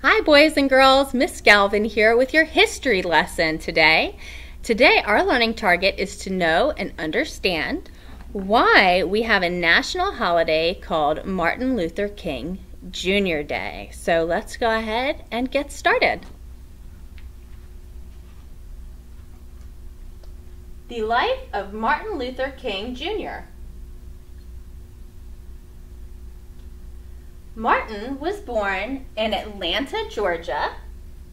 Hi boys and girls, Miss Galvin here with your history lesson today. Today our learning target is to know and understand why we have a national holiday called Martin Luther King Jr. Day. So let's go ahead and get started. The life of Martin Luther King Jr. Martin was born in Atlanta, Georgia.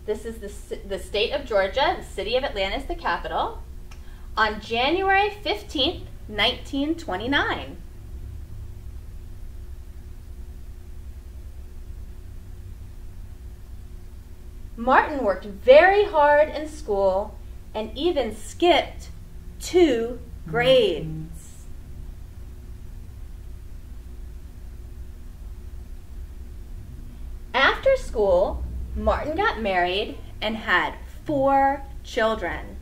This is the state of Georgia. The city of Atlanta is the capital. On January 15th, 1929. Martin worked very hard in school and even skipped 2 grades. After school, Martin got married and had 4 children.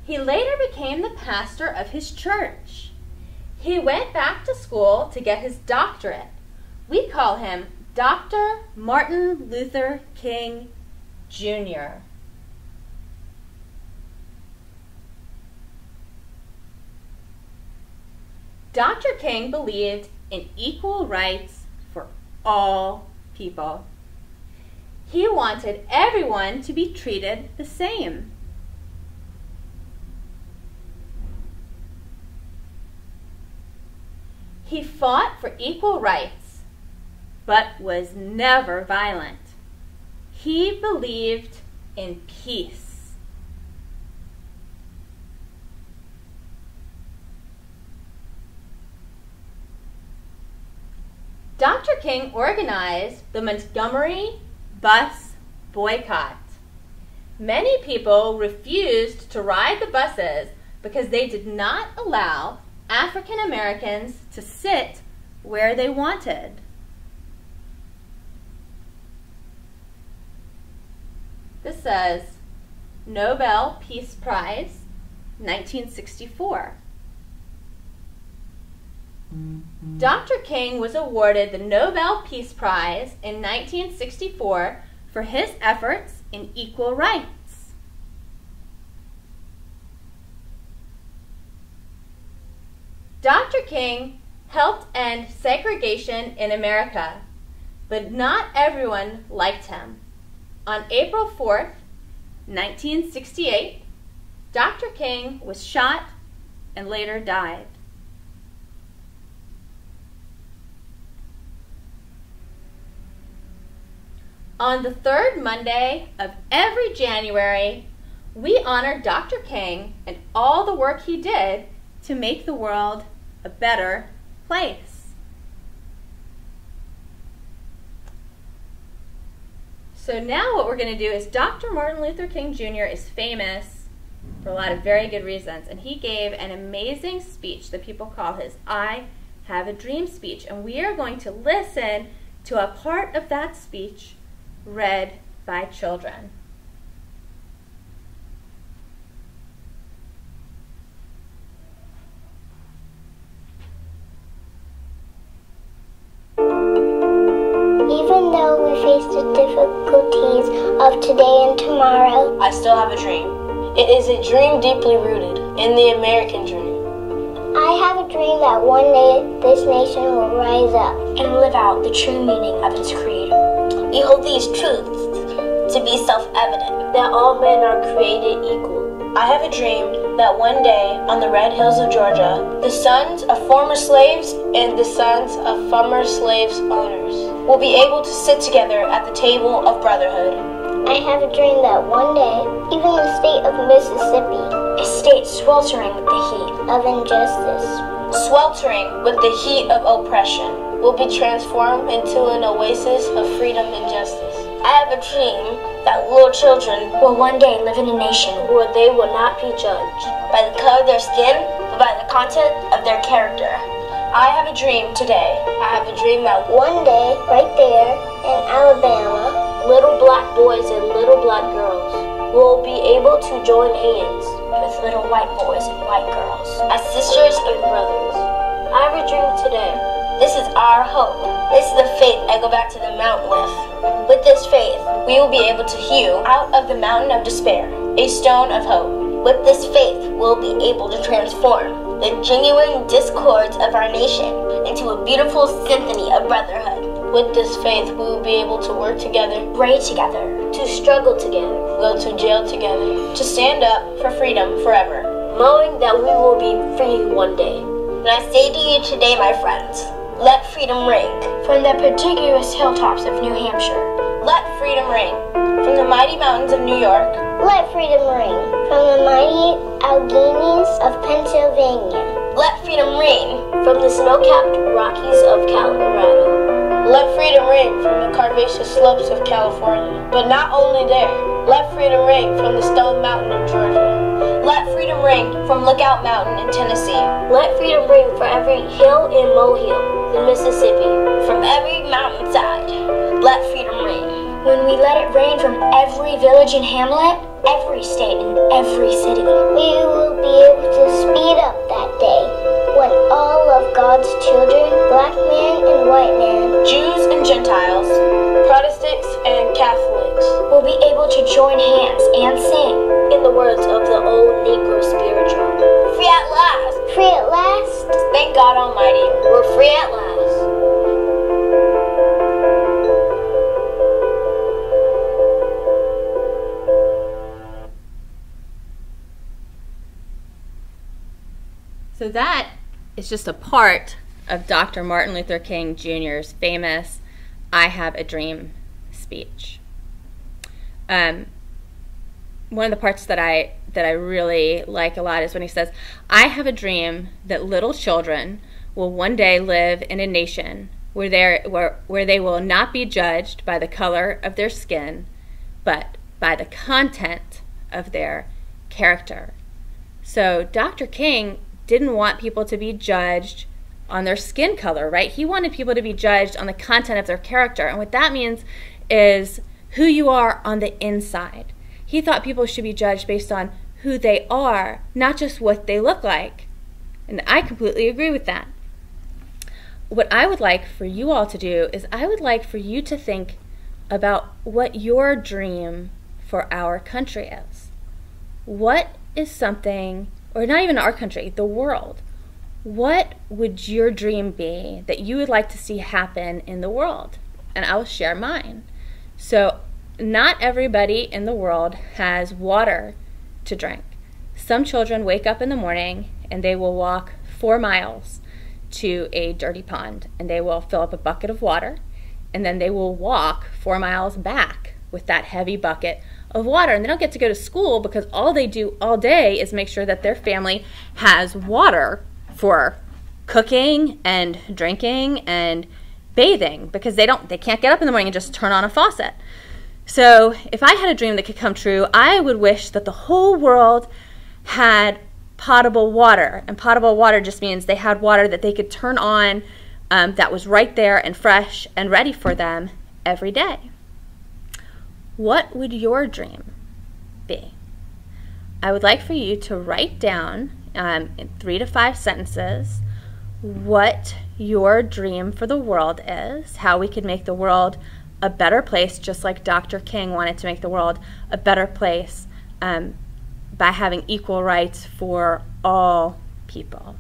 He later became the pastor of his church. He went back to school to get his doctorate. We call him Dr. Martin Luther King Jr. Dr. King believed in equal rights for all people. He wanted everyone to be treated the same. He fought for equal rights, but was never violent. He believed in peace. Dr. King organized the Montgomery bus boycott. Many people refused to ride the buses because they did not allow African Americans to sit where they wanted. This says Nobel Peace Prize, 1964. Dr. King was awarded the Nobel Peace Prize in 1964 for his efforts in equal rights. Dr. King helped end segregation in America, but not everyone liked him. On April 4th, 1968, Dr. King was shot and later died. On the 3rd Monday of every January, we honor Dr. King and all the work he did to make the world a better place. So now what we're going to do is Dr. Martin Luther King Jr. is famous for a lot of very good reasons, and he gave an amazing speech that people call his I Have a Dream speech, and we are going to listen to a part of that speech read by children. Even though we face the difficulties of today and tomorrow, I still have a dream. It is a dream deeply rooted in the American dream. I have a dream that one day this nation will rise up And live out the true meaning of its creator. We hold these truths to be self-evident, That all men are created equal. I have a dream that one day on the red hills of Georgia, the sons of former slaves and the sons of former slaves owners will be able to sit together at the table of brotherhood. I have a dream that one day, even the state of Mississippi, A state sweltering with the heat, of injustice, sweltering with the heat of oppression, will be transformed into an oasis of freedom and justice. I have a dream that little children Will one day live in a nation where they will not be judged. by the color of their skin, but by the content of their character. I have a dream today. I have a dream that one day, right there in Alabama, little black boys and little black girls will be able to join hands with little white boys and white girls as sisters and brothers. I have a dream today our hope. This is the faith I go back to the mountain with. With this faith, we will be able to hew out of the mountain of despair a stone of hope. With this faith, we'll be able to transform the genuine discords of our nation into a beautiful symphony of brotherhood. With this faith, we will be able to work together, Pray together, to struggle together, go to jail together, to stand up for freedom forever. knowing that we will be free one day. And I say to you today, my friends, let freedom ring From the contiguous hilltops of New Hampshire, Let freedom ring from the mighty mountains of New York, Let freedom ring from the mighty Alleghenies of Pennsylvania. Let freedom ring from the snow-capped Rockies of Colorado. let freedom ring from the Carvaceous slopes of California. But not only there, let freedom ring from the Stone Mountain of Georgia. Let freedom ring From Lookout Mountain in Tennessee, Let freedom ring for every hill and molehill in Mississippi. From every mountainside, let freedom ring. when we let it rain from every village and hamlet, Every state and every city. We will be able to speed up that day when all of God's children, black man and white man, Jews and Gentiles, Protestants and Catholics, Will be able to join hands and sing, in the words of the old Negro spiritual. Free at last. free at last. thank God Almighty. We're free at last. So that is just a part of Dr. Martin Luther King Jr.'s famous I Have a Dream speech. One of the parts that I really like a lot is when he says, I have a dream that little children will one day live in a nation where they will not be judged by the color of their skin, but by the content of their character. So Dr. King didn't want people to be judged on their skin color, right? He wanted people to be judged on the content of their character. And what that means is who you are on the inside. He thought people should be judged based on who they are, not just what they look like. And I completely agree with that. What I would like for you all to do is I would like for you to think about what your dream for our country is. What is something, or not even our country, the world, what would your dream be that you would like to see happen in the world? And I will share mine. So not everybody in the world has water to drink. Some children wake up in the morning and they will walk 4 miles to a dirty pond and they will fill up a bucket of water and then they will walk 4 miles back with that heavy bucket of water, and they don't get to go to school because all they do all day is make sure that their family has water for cooking and drinking and bathing, because they can't get up in the morning and just turn on a faucet. So if I had a dream that could come true, I would wish that the whole world had potable water, and potable water just means they had water that they could turn on that was right there and fresh and ready for them every day. What would your dream be? I would like for you to write down in 3 to 5 sentences what your dream for the world is, how we could make the world a better place, just like Dr. King wanted to make the world a better place by having equal rights for all people.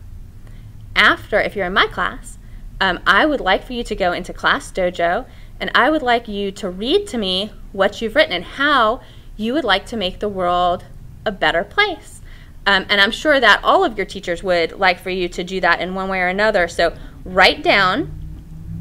After, if you're in my class, I would like for you to go into Class Dojo, and I would like you to read to me what you've written and how you would like to make the world a better place. And I'm sure that all of your teachers would like for you to do that in one way or another. So write down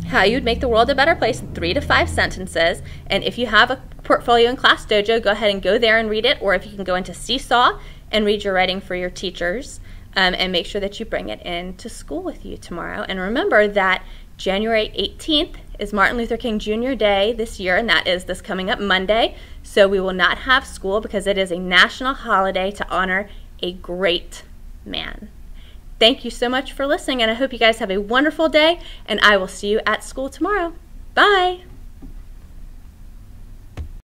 how you'd make the world a better place in 3 to 5 sentences. And if you have a portfolio in Class Dojo, go ahead and go there and read it. Or if you can go into Seesaw and read your writing for your teachers, and make sure that you bring it into school with you tomorrow. And remember that January 18th is Martin Luther King Jr. Day this year, and that is this coming up Monday. So we will not have school because it is a national holiday to honor a great man. Thank you so much for listening, and I hope you guys have a wonderful day, and I will see you at school tomorrow. Bye!